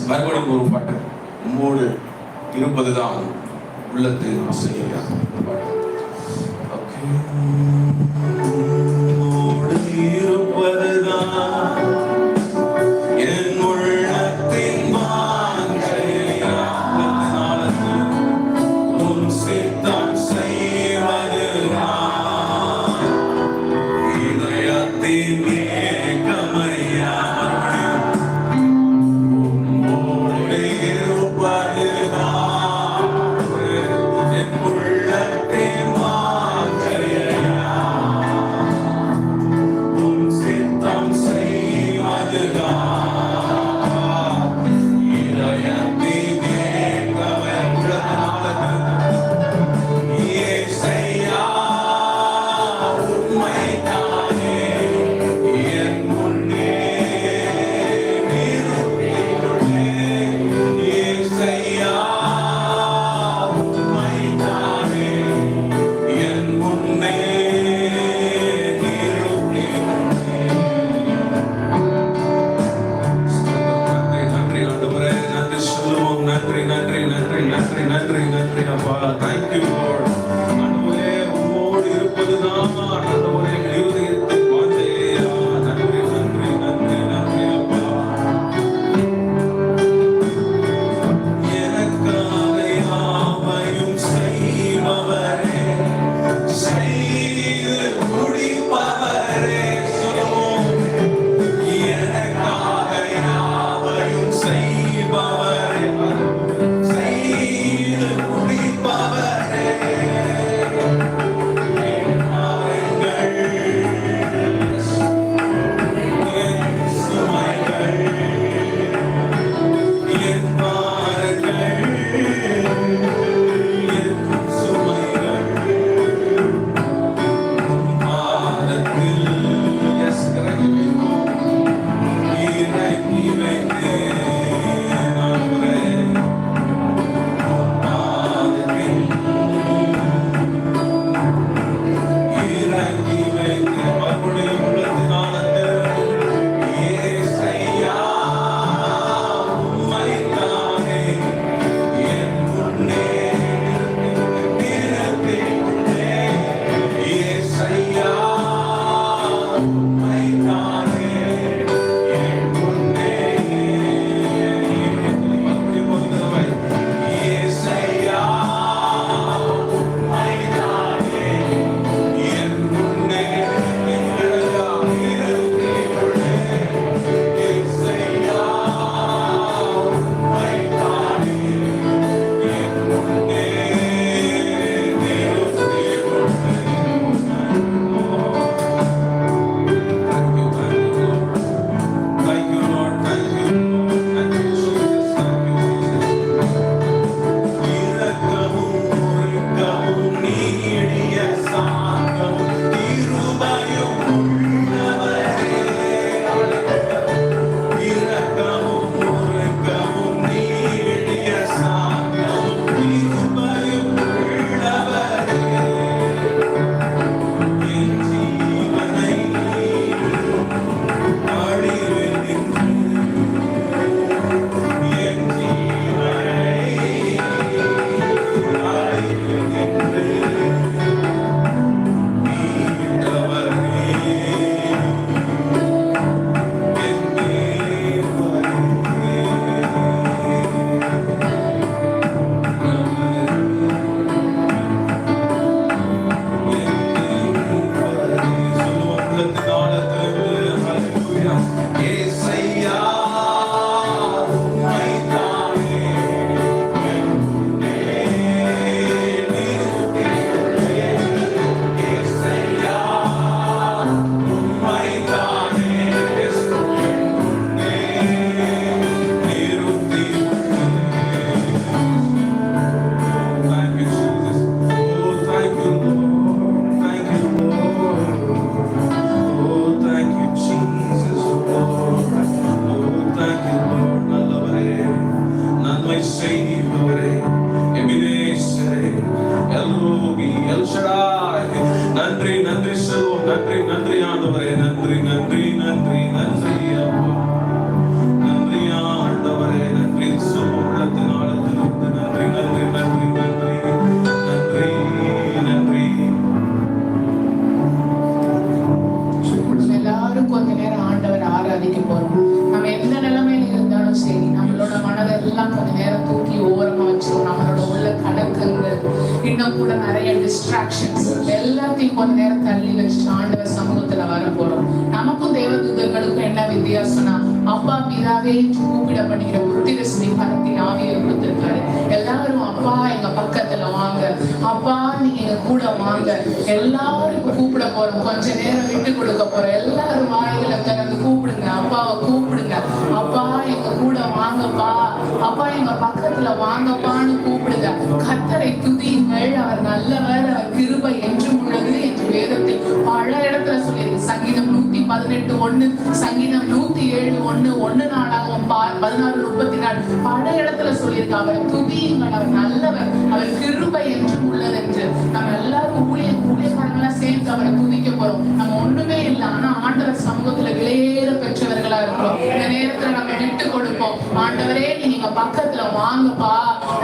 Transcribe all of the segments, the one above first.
மறுபடியும் ஒரு பாட்டு உம்மோடு இருப்பதுதான் உள்ளத்தின் ஆசையா இருப்பதுதான் என் உள்ளத்தின் வாஞ்சையா உன் சித்தம் செய்வதுதான் இதயத்தின் ஏக்கமையா தூக்கி ஓரமா வச்சோம். நம்மளோட உள்ள கலக்கங்கள், இன்னும் கூட நிறைய டிஸ்ட்ராக்ஷன்ஸ் எல்லாத்தையும் கொஞ்ச நேரம் தள்ளி வச்சுட்டு ஆண்டவர் சமூகத்துல வர போறோம். நமக்கும் தேவதூதர்களுக்கும் என்ன வித்தியாசம்னா, அப்பா பிதாவே கூப்பிடப்படுகிற புத்திர ஸ்நேகத்தின் ஆவியை கொடுத்திருக்காரு. எல்லாரும் அப்பா எங்க பக்கத்துல வாங்க, அப்பா நீங்க எங்க கூட வாங்க, எல்லாரும் கூப்பிட போறோம். கொஞ்ச நேரம் விட்டு கொடுக்க போறோம். எல்லாரும் வாயில திறந்து கூப்பிடுங்க, அப்பாவை கூப்பிடுங்க. அப்பா எங்க கூட வாங்கப்பா, அப்பா எங்க பக்கத்துல வாங்கப்பான்னு கூப்பிடுங்க. கர்த்தரை துதியுங்கள், அவர் நல்லவர், அவர் கிருபை என்றும் உள்ளது என்று வேதத்தில் பல இடத்துல சொல்லியிருக்கு. சங்கீதம் 118:1, சங்கீதம் 107:1, 1 நாளாகவும் 16:34 பல இடத்துல சொல்லியிருக்கு. அவர் துதியுங்கள், அவர் நல்லவர், அவர் கிருபை என்றும் உள்ளது என்று. நம்ம எல்லாரும் ஊழியக்காரங்களா சேர்ந்து அவரை துதிக்க போறோம். நம்ம ஒண்ணுமே இல்லை, ஆனா ஆண்டவர் சமூகத்துல விலையேற பெற்றவர்களா இருக்கிறோம். இந்த நேரத்துல நம்ம விட்டு கொடுப்போம். ஆண்டவரே நீங்க பக்கத்துல வாங்கப்பா,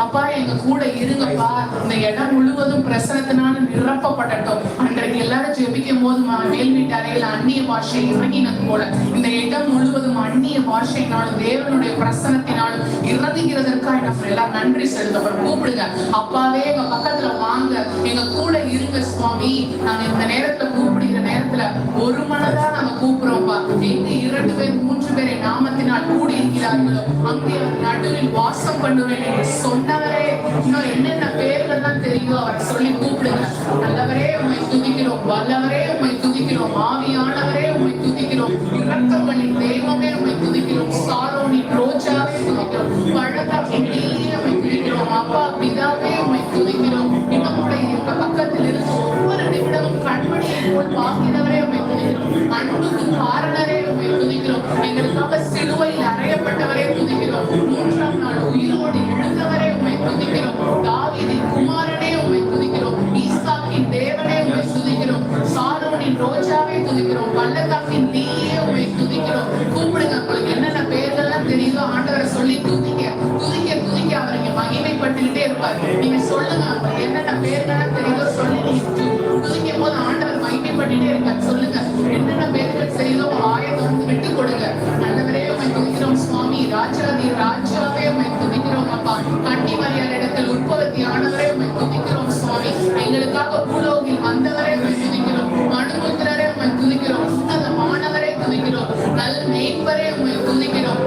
அப்பா எங்க கூட இருங்கப்பா. இந்த இடம் முழுவதும் பிரசனத்தினால நிரப்பப்படட்டும். அன்றைக்கு எல்லாரும் ஜெபிக்கும் போது மேல் வீட்டு அறையில அந்நிய பாஷை இறங்கினது போல இந்த இடம் முழுவதும் அந்நிய பாஷையினாலும் தேவனுடைய பிரசனத்தினாலும் இறங்குகிறதற்காக நம்ம எல்லாம் நன்றி செலுத்தப்படும். கூப்பிடுங்க, அப்பாவே எங்க பக்கத்துல வாங்க, எங்க கூட இருங்க சுவாமி. நாங்க இந்த நேரத்துல கூப்பிடுகிற நேரத்துல ஒரு மனதா நாங்க கூப்பிடுறோம்ப்பா. எங்க 2 பேர் 3 பேரை நாமத்தினால் கூடி இருக்கிறார்களோ அங்கே நடுவில் வாசம் பண்ணுவேன் என்று சொன்னவரே. இன்னும் என்னென்ன பேர்கள் தான் தெரியும் அவர் சொல்லி கூப்பிடுங்க. நல்லவரே உம்மை துதிக்கிறோம், வல்லவரே உம்மை துதிக்கிறோம், ஆவியானவரே உம்மை துதிக்கிறோம், இரக்கங்களின் தெய்வமே உம்மை துதிக்கிறோம், சாரோனின் ரோஜாவே துதிக்கிறோம், பழகாக்கின் நீயே உம்மை துதிக்கிறோம், அப்பா பிதாவே உம்மை துதிக்கிறோம். இன்னும் கூட எங்க பக்கத்தில் இருந்து ஒவ்வொரு நிமிடமும் கண்மணியை போல் பார்க்கிறவரே உம்மை துதிக்கிறோம், அன்புக்கு காரணரே உம்மை துதிக்கிறோம், எங்களுக்காக சிலுவையில் அறையப்பட்டவரே துதிக்கிறோம், 3ஆம் நாள் உயிரோடு எழுந்தவரே உம்மை துதிக்கிறோம், தாவீதின் குமாரனே உம்மை துதிக்கிறோம், ஈசாக்கின் தேவனே உம்மை துதிக்கிறோம், சாரோனின் ரோஜாவே துதிக்கிறோம், பள்ளத்தாக்கின் நீயே உம்மை துதிக்கிறோம். கூப்பிடுங்க, உங்களுக்கு என்னென்ன பேர்கள்லாம் தெரியுதோ ஆண்டவரை சொல்லி துதிக்க துதிக்க துதிக்க அவர் இங்க மகிமைப்பட்டுக்கிட்டே இருப்பார். நீங்க சொல்லுங்க, உங்களுக்கு என்னென்ன பேர்கள்லாம் தெரியுதோ சொல்லி நீங்க துதிக்கும் போது ஆண்டவர் மகிமைப்பட்டுட்டே இருக்கார். சொல்லுங்க, என்னென்ன பேர்கள் தெரியுதோ ஆயத்தை வந்து விட்டு கொடுங்க. நல்லவரே உம்மை துதிக்கிறோம் சுவாமி, ராஜாதி ராஜாவே உம்மை துதிக்கிறோம் அப்பா, கன்னி மரியாதை இடத்தில் உற்பத்தி ஆனவரே உம்மை துதிக்கிறோம் சுவாமி, எங்களுக்காக பூலோகில் வந்தவரே உம்மை துதிக்கிறோம், மனுபுத்திரரே உம்மை துதிக்கிறோம், உன்னதமானவரே துதிக்கிறோம், நல் மேய்ப்பரே உம்மை துதிக்கிறோம்.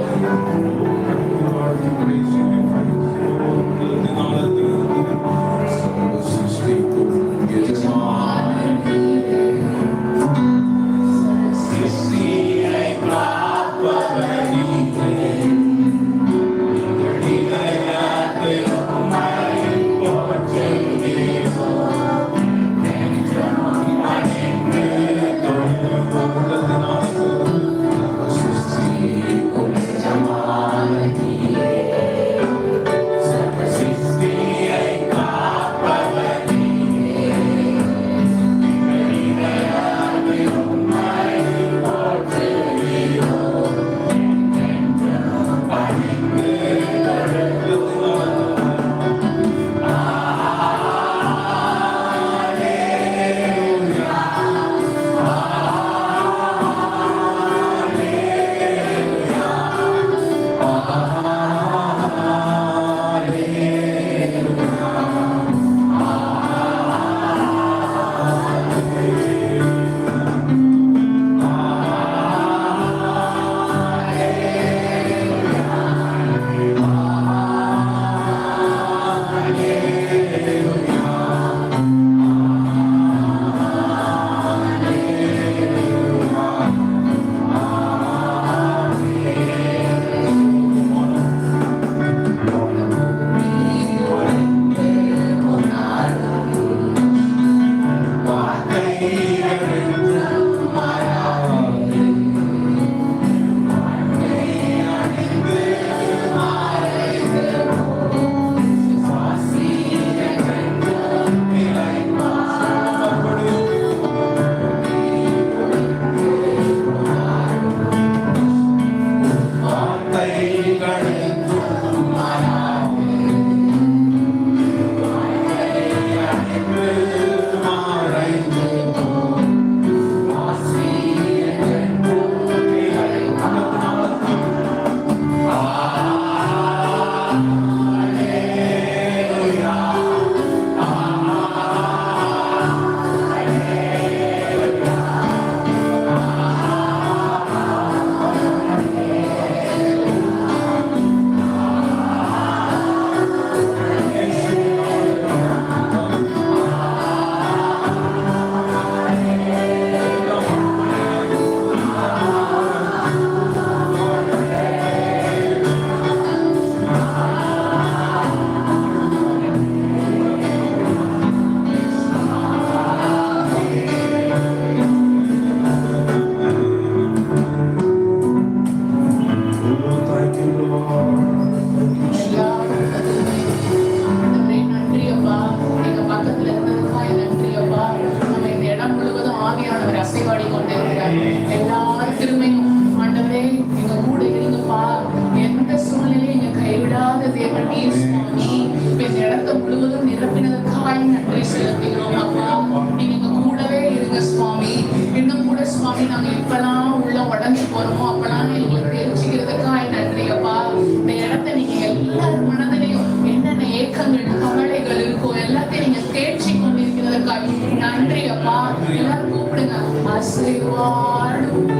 கிருபைகளுக்காய் நன்றி செலுத்துகிறோம் அப்பா. நீங்க எங்க கூடவே இருங்க சுவாமி. இன்னும் கூட சுவாமி நாங்க எப்பெல்லாம் உள்ள உடஞ்சு போறோமோ அப்பெல்லாம் எங்களுக்கு தெரிஞ்சுக்கிறதுக்காய் நன்றி அப்பா. இந்த இடத்த நீங்க எல்லார் மனதிலையும் என்னென்ன ஏக்கங்கள் கவலைகள் இருக்கோ எல்லாத்தையும் நீங்க தேர்ச்சி கொண்டிருக்கிறதுக்காய் நன்றி அப்பா. எல்லாரும் கூப்பிடுங்க. ஆசீர்வாதம்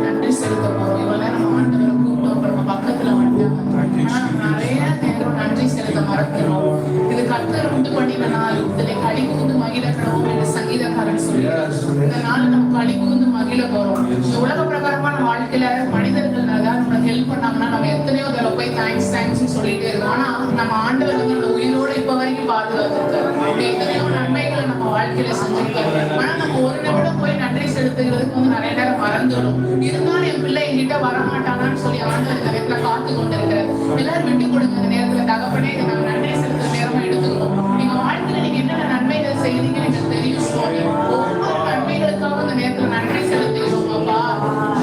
நன்றி செலுத்த போறோம். இவ்வளவு நேரம் ஆண்டவரை கூப்பிட்டோம், அப்புறம் பக்கத்துல வந்துட்டாங்க. நிறைய நேரம் நன்றி செலுத்த மறக்கிறோம். இது கர்த்தர் உண்டு பண்ணின நாள், இதில் களி கூர்ந்து மகிழணும் என்று சங்கீதக்காரன் சொல்லியிருக்கார். இந்த நாள் நம்ம களி கூர்ந்து மகிழ போறோம். இந்த உலக பிரகாரமான வாழ்க்கையில மனிதர்கள் ஏதாவது நம்மளுக்கு ஹெல்ப் பண்ணாங்கன்னா நம்ம எத்தனையோ தடவை போய் தேங்க்ஸ் சொல்லிட்டே இருக்கோம். ஆனா நம்ம ஆண்டவர் வந்து நம்ம உயிரோட இப்ப வரைக்கும் பாதுகாத்திருக்காரு. எத்தனையோ நன்மைகளை நம்ம வாழ்க்கையில செஞ்சிருக்காரு. ஆனா நம்ம ஒரு நிமிடம் போய் நன்றி செலுத்துகிறதுக்கு வந்து நிறைய நேரம் மறந்துடும். இருந்தாலும் என் பிள்ளை என்கிட்ட வரமாட்டானான்னு சொல்லி ஆண்டவர் இந்த நேரத்துல காத்து கொண்டிருக்கிறார். எல்லாரும் விட்டு கொடுங்க. இந்த நேரத்துல தகப்பனே இதை நாங்க நன்றி செலுத்துற நேரமா எடுத்துக்கணும். நீங்க வாழ்க்கையில நீங்க என்னென்ன நன்மைகள் செய்யறீங்கன்னு எனக்கு தெரியும் சுவாமி. ஒவ்வொரு நன்மைகளுக்காக இந்த நேரத்துல நன்றி செலுத்துகிறோம் அப்பா.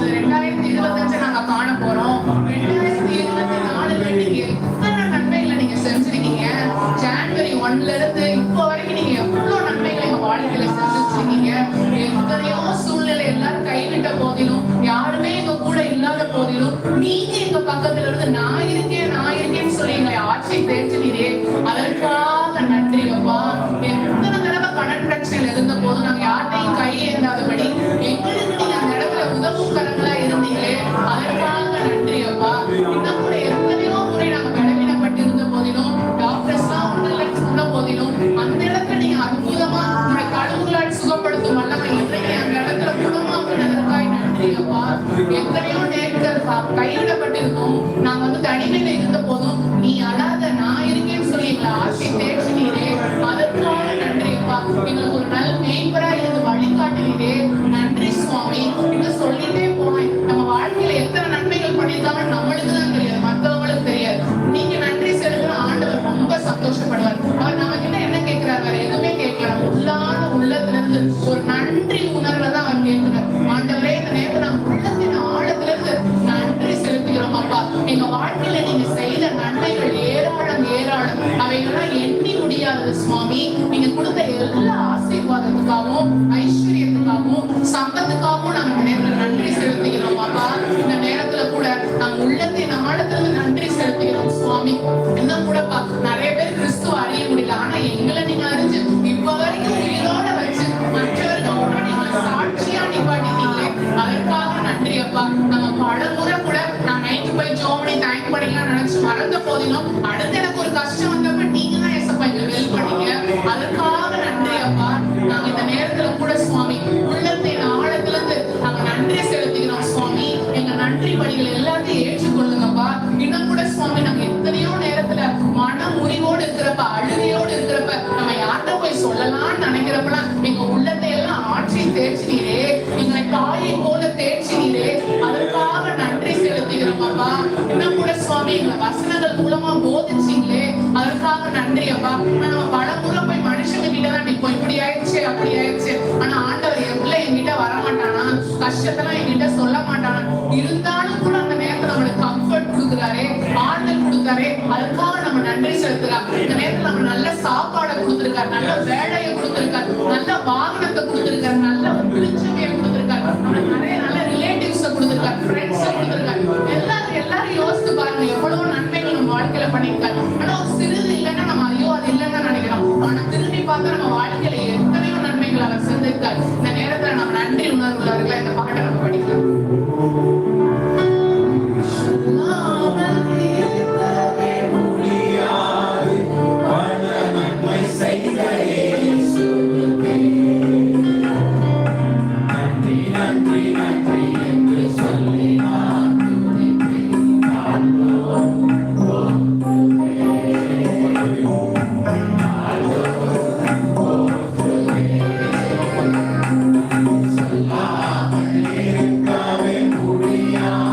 2025 நாங்க காண போறோம். 2024 நீங்க எத்தனை நன்மைகளை நீங்க செஞ்சிருக்கீங்க. ஜனவரி 1ல இருந்து இப்போ வரைக்கும் நீங்க எவ்வளவு நன்மைகளை எங்க வாழ்க்கையில செஞ்சிருக்கீங்க. எத்தனையோ சூழ்நிலை எல்லாரும் கைவிட்ட போதிலும், யாருமே எங்க கூட இல்லாத போதிலும், நீங்க எங்க பக்கத்துல இருந்து நான் இருக்கேன்னு சொல்லி எங்களை ஆட்சி தேர்ச்சினீரே. அதற்காக நன்றி அப்பா. எத்தனை தடவை கடன் பிரச்சனையில் இருந்த போது நாங்க யார்கிட்டையும் கையேந்தாதபடி எங்களுக்கு நீங்க அந்த இடத்துல உதவும் கரங்களா இருந்தீங்களே. அதற்காக நன்றி அப்பா. இன்னும் கூட எத்தனையோ முறை நாங்க பலவீனப்பட்டிருந்த போதிலும், டாக்டர்ஸ் எல்லாம் ஒன்றில் சொன்ன போதிலும், அந்த இடத்துல நீங்க அற்புதமா உங்களுடைய கடவுளால் சுகப்படுத்தும் வல்லமை இன்றைக்கு அந்த இடத்துல குணமாக்குனதற்காய் நன்றி அப்பா. எத்தனையோ நேரங்கள் கைவிடப்பட்டிருந்தோம். நாங்க வந்து தனிமையில இருந்த போதும் நீ அழாத நான் இருக்கேன்னு சொல்லி எங்களை ஆட்சி தேர்ச்சினீரே. அதற்காக நன்றி அப்பா. எங்களுக்கு ஒரு நல்ல மேய்ப்பரா இருந்து வழிகாட்டினீரே. நன்றி சுவாமி. இன்னும் சொல்லிட்டே போனேன். நம்ம வாழ்க்கையில எத்தனை நன்மைகள் பண்ணியிருக்காங்கன்னு நம்மளுக்கு தான் தெரியும். ஒரு நன்றி உணர்வை தான் அவர் கேட்கிறார். ஆண்டவரே, இந்த நேரத்துல நாங்க உள்ளத்தின் ஆழத்திலிருந்து நன்றி செலுத்துகிறோம் அப்பா. எங்க வாழ்க்கையில நீங்க செய்த நன்மைகள் ஏராளம் ஏராளம், அவைகள்லாம் எண்ணி முடியாதது சுவாமி. நீங்க கொடுத்த எல்லா ஆசீர்வாதத்துக்காகவும் ஐஸ்வர்யத்துக்காகவும் சம்பத்துக்காகவும் நாங்க இந்த நேரத்துல நன்றி செலுத்துகிறோம் அப்பா. இந்த நேரத்துல கூட நாங்க உள்ளத்தின் ஆழத்திலிருந்து நன்றி செலுத்துகிறோம் சுவாமி. இன்னும் கூடப்பா நிறைய பேர் கிறிஸ்துவ அறிய முடியல, ஆனா எங்களை நீங்க அறிஞ்சு இப்ப வரைக்கும் உயிரோட வச்சு மற்றவர்கள் முன்னாடி நீங்க சாட்சியா நிப்பாட்டிட்டீங்களே, அதற்காக நன்றி அப்பா. நம்ம பல முறை கூட நான் நைட்டு போய் ஜோமணி தேங்க் பண்ணிக்கலாம் நினைச்சு மறந்த போதிலும் அடுத்து எனக்கு ஒரு கஷ்டம் வந்தப்ப நீங்க தான் எசப்பா இங்க ஹெல்ப் பண்ணீங்க, அதற்காக நன்றி அப்பா. நாங்க இந்த நேரத்துல கூட சுவாமி உள்ளத்தின் ஆழத்திலிருந்து நாங்க நன்றி செலுத்துகிறோம் சுவாமி. எங்க நன்றி பணிகள் எல்லாத்தையும் ஏற்றுக்கொள்ளுங்கப்பா. இன்னும் கூட சுவாமி நாங்க எத்தனையோ நேரத்துல மன முறிவோடு இருக்கிறப்ப, அழுகையோடு இருக்கிறப்ப, நம்ம யார்கிட்ட போய் சொல்லலாம்னு நினைக்கிறப்பலாம் எங்க உள்ளத்தை எல்லாம் ஆற்றி தேய்ச்சினீரே, எங்களை தாயை போல தேய்ச்சினீரே, அதற்காக நன்றி செலுத்துகிறோம் அப்பா. இன்னும் கூட சுவாமி எங்களை வசனங்கள் மூலமா போதிச்சீங்களே, அதற்காக நன்றி அப்பா. நம்ம பல முறை போய் மனுஷங்க கிட்டதான் நீ போய் இப்படி ஆயிடுச்சு அப்படி ஆயிடுச்சு, ஆனா ஆண்டவர் எவ்வளவு என்கிட்ட வரமாட்டானா, கஷ்டத்தெல்லாம் என்கிட்ட சொல்ல மாட்டானா, இருந்தாலும் கூட அந்த நேரத்துல நம்மளுக்கு கம்ஃபர்ட் கொடுக்குறாரே, ஆறுதல் கொடுத்தாரே, அதுக்காக நம்ம நன்றி செலுத்துறோம். இந்த நேரத்துல நம்ம நல்ல சாப்பாடை கொடுத்திருக்காரு, நல்ல வேலையை கொடுத்திருக்காரு, நல்ல வாகனத்தை கொடுத்திருக்காரு, நல்ல பிடிச்சவையை கொடுத்திருக்காரு, நம்மளுக்கு நிறைய நல்ல ரிலேட்டிவ்ஸ கொடுத்திருக்காரு, ஃப்ரெண்ட்ஸ கொடுத்திருக்காரு. எல்லாரும் யோசித்து பாருங்க எவ்வளவு நன்மைகள் நம்ம வாழ்க்கையில பண்ணிருக்காரு. ஆனா ஒரு சிறிது இல்லைன்னா நம்ம ஐயோ அது இல்லைன்னு நினைக்கிறோம், ஆனா திரும்பி பார்த்தா நம்ம வாழ்க்கையில எத்தனையோ நன்மைகள் அவர் செஞ்சிருக்காரு. இந்த நேரத்துல நம்ம நன்றி உணர்வுள்ளவர்களா இந்த பாட்டை நம்ம படிக்கலாம். இருக்கவே முடியாது.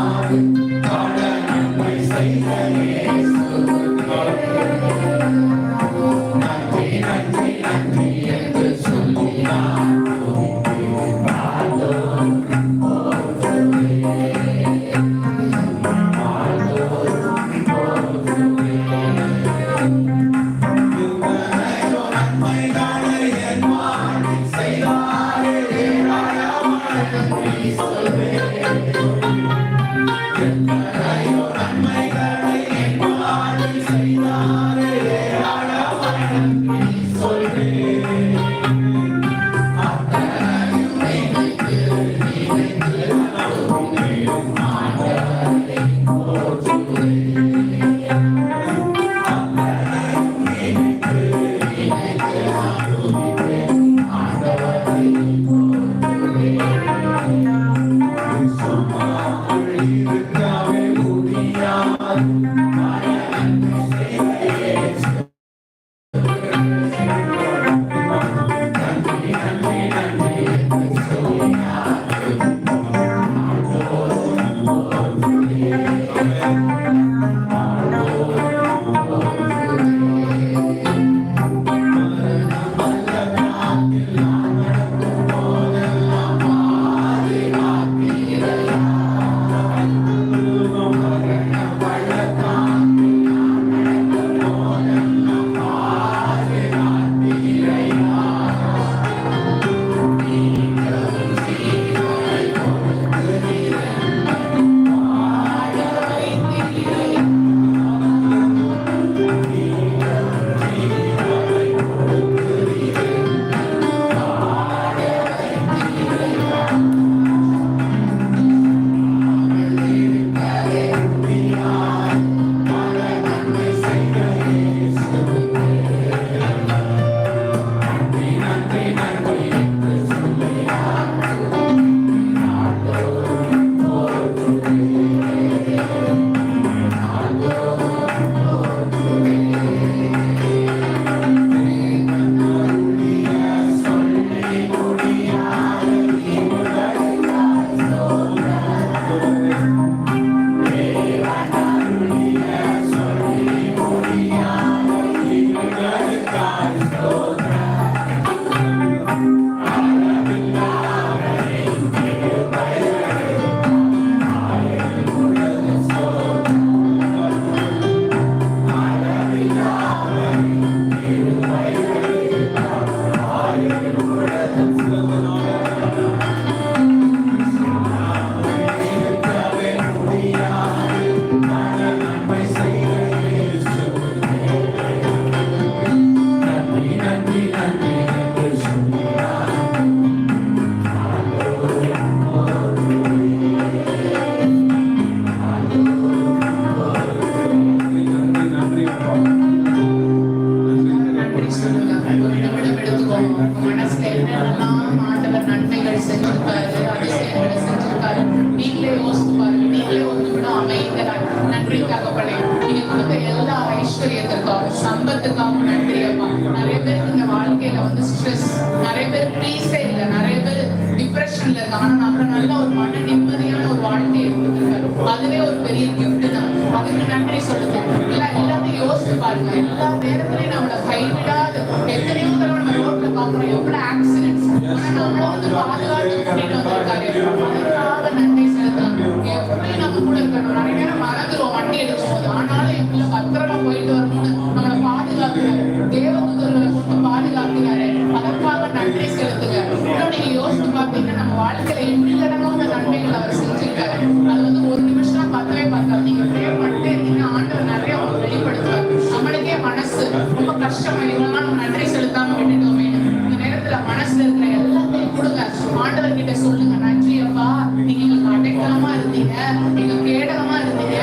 அற்புதங்களை செஞ்சிருக்காரு, அதிசயங்களை செஞ்சிருக்காரு. நீங்களே யோசித்து பாருங்க. நீங்களே ஒரு நிமிடம் அமைதியாய் நன்றி தகப்பனே. நீங்க கொடுத்த எல்லா ஐஸ்வர்யத்திற்காக, சம்பத்துக்காக நன்றி அப்பா. நிறைய பேருக்கு இந்த வாழ்க்கையில வந்து ஸ்ட்ரெஸ், நிறைய பேர் பீஸே இல்லை, நிறைய பேர் டிப்ரெஷன்ல இருக்காங்க. ஆனா நம்ம நல்ல ஒரு மன நிம்மதியான ஒரு வாழ்க்கையை கொடுத்துருக்காரு. அதுவே ஒரு பெரிய கிஃப்ட் தான். அதுக்கு நன்றி சொல்லுங்க. எல்லாத்தையும் யோசித்து பாருங்க. எல்லா நேரத்திலையும் நம்மளை கைவிடாத எத்தனையோ தடவை நம்ம ரோட்ல பாக்குறோம், எவ்வளவு ஆக்சிடென்ட்ஸ். ஆனா நம்மள வந்து பாதுகாத்து கூட்டிட்டு வந்திருக்காரு. அதுக்காக நன்றி செலுத்தலாம். எப்படி நம்ம கூட இருக்கணும். நிறைய நேரம் மறந்துடுவோம் வண்டி எடுக்கும் போது. ஆனாலும் எங்களை பத்திரமா போயிட்டு வரணும்னு நம்மளை பாதுகாக்கிறாரு. தேவதூதர்களை கொண்டு பாதுகாக்கிறாரு. அதற்காக நன்றி செலுத்துங்க. இன்னும் நீங்க யோசிச்சு பார்த்தீங்கன்னா நம்ம வாழ்க்கையில எண்ணிலடங்கான நன்மைகள் அவர் செஞ்சிருக்காரு. அது வந்து ஒரு நிமிஷம் பத்தவே பார்த்தாரு. நீங்க ப்ரேயர் பண்ணிட்டே இருக்கீங்கன்னா ஆண்டவர் நிறைய அவர் வெளிப்படுத்துவார். நம்மளுக்கே மனசு ரொம்ப கஷ்டமா இவங்கெல்லாம் நம்ம நன்றி செலுத்தாம விட்டுட்டோமே. இந்த நேரத்துல மனசுல இருக்கிற எல்லாத்தையும் கொடுங்க. ஆண்டவர் கிட்ட சொல்லுங்க, நன்றி அப்பா, நீங்க எங்களுக்கு அடைக்கலமா இருந்தீங்க, எங்க கேடகமா இருந்தீங்க,